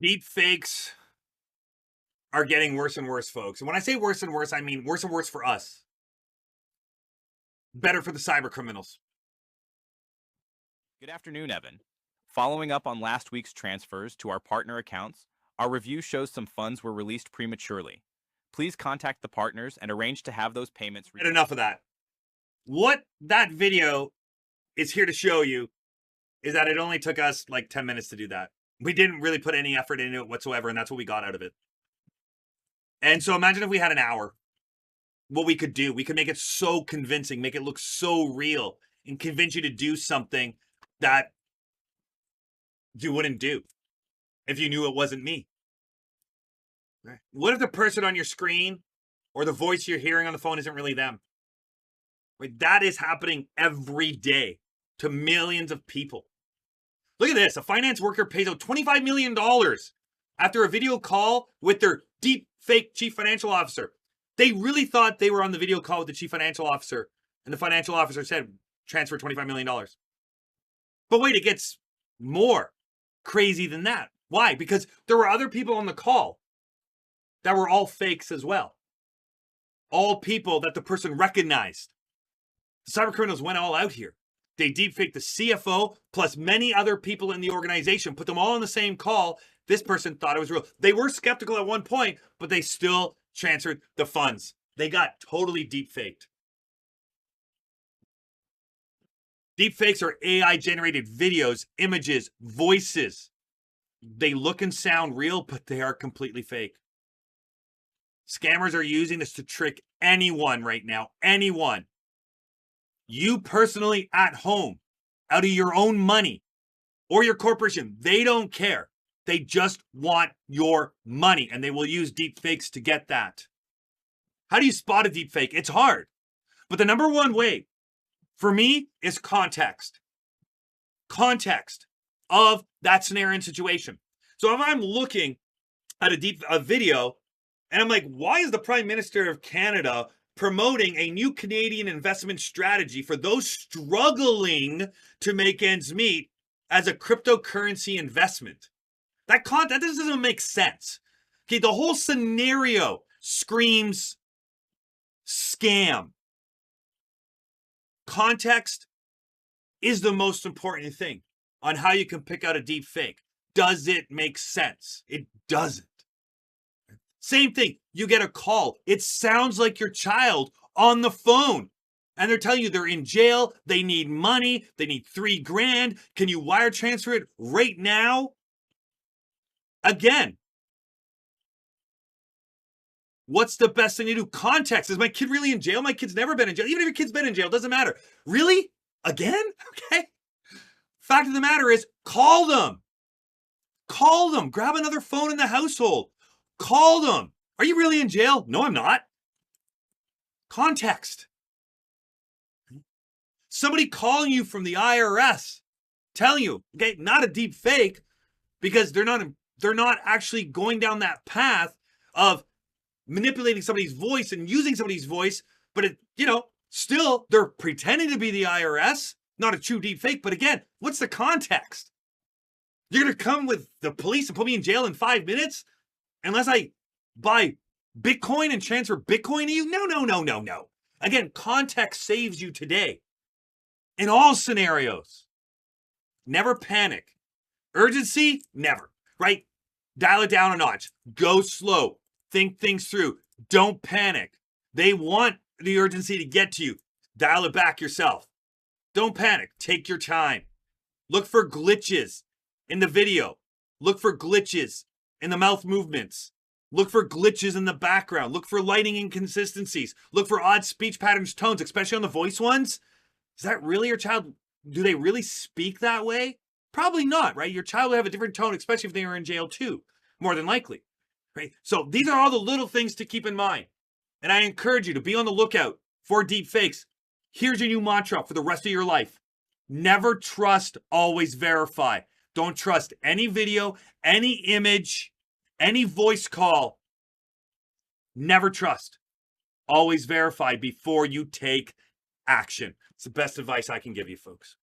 Deep fakes are getting worse and worse, folks. And when I say worse and worse, I mean worse and worse for us. Better for the cyber criminals. Good afternoon, Evan. Following up on last week's transfers to our partner accounts, our review shows some funds were released prematurely. Please contact the partners and arrange to have those payments. And enough of that. What that video is here to show you is that it only took us like 10 minutes to do that. We didn't really put any effort into it whatsoever, and that's what we got out of it. And so imagine if we had an hour, what we could do. We could make it so convincing, make it look so real, and convince you to do something that you wouldn't do if you knew it wasn't me. Right? What if the person on your screen or the voice you're hearing on the phone isn't really them? Right? That is happening every day to millions of people. Look at this. A finance worker pays out $25 million after a video call with their deep fake chief financial officer. They really thought they were on the video call with the chief financial officer, and the financial officer said, transfer $25 million. But wait, it gets more crazy than that. Why? Because there were other people on the call that were all fakes as well. All people that the person recognized. The cybercriminals went all out here. They deepfaked the CFO plus many other people in the organization, put them all on the same call. This person thought it was real. They were skeptical at one point, but they still transferred the funds. They got totally deepfaked. Deepfakes are AI-generated videos, images, voices. They look and sound real, but they are completely fake. Scammers are using this to trick anyone right now. Anyone. You personally at home, out of your own money, or your corporation, they don't care. They just want your money, and they will use deepfakes to get that. How do you spot a deepfake? It's hard. But the number one way, for me, is context. Context of that scenario and situation. So if I'm looking at a video, and I'm like, why is the Prime Minister of Canada promoting a new Canadian investment strategy for those struggling to make ends meet as a cryptocurrency investment? That doesn't make sense. Okay, the whole scenario screams scam. Context is the most important thing on how you can pick out a deep fake. Does it make sense? It doesn't. Same thing. You get a call. It sounds like your child on the phone. And they're telling you they're in jail. They need money. They need $3 grand. Can you wire transfer it right now? Again, what's the best thing to do? Context. Is my kid really in jail? My kid's never been in jail. Even if your kid's been in jail, it doesn't matter. Really? Again? Okay. Fact of the matter is, call them. Call them. Grab another phone in the household. Call them. Are you really in jail? No, I'm not. Context. Somebody calling you from the IRS, telling you, okay, not a deep fake, because they're not actually going down that path of manipulating somebody's voice and using somebody's voice, but still they're pretending to be the IRS, not a true deep fake. But again, what's the context? You're going to come with the police and put me in jail in 5 minutes unless I buy Bitcoin and transfer Bitcoin to you? No. Again, context saves you today. In all scenarios. Never panic. Urgency? Never. Right? Dial it down a notch. Go slow. Think things through. Don't panic. They want the urgency to get to you. Dial it back yourself. Don't panic. Take your time. Look for glitches in the video. Look for glitches in the mouth movements. Look for glitches in the background. Look for lighting inconsistencies. Look for odd speech patterns, tones, especially on the voice ones. Is that really your child? Do they really speak that way? Probably not, right? Your child will have a different tone, especially if they were in jail too, more than likely, right? So these are all the little things to keep in mind. And I encourage you to be on the lookout for deep fakes. Here's your new mantra for the rest of your life. Never trust, always verify. Don't trust any video, any image, any voice call. Never trust. Always verify before you take action. It's the best advice I can give you, folks.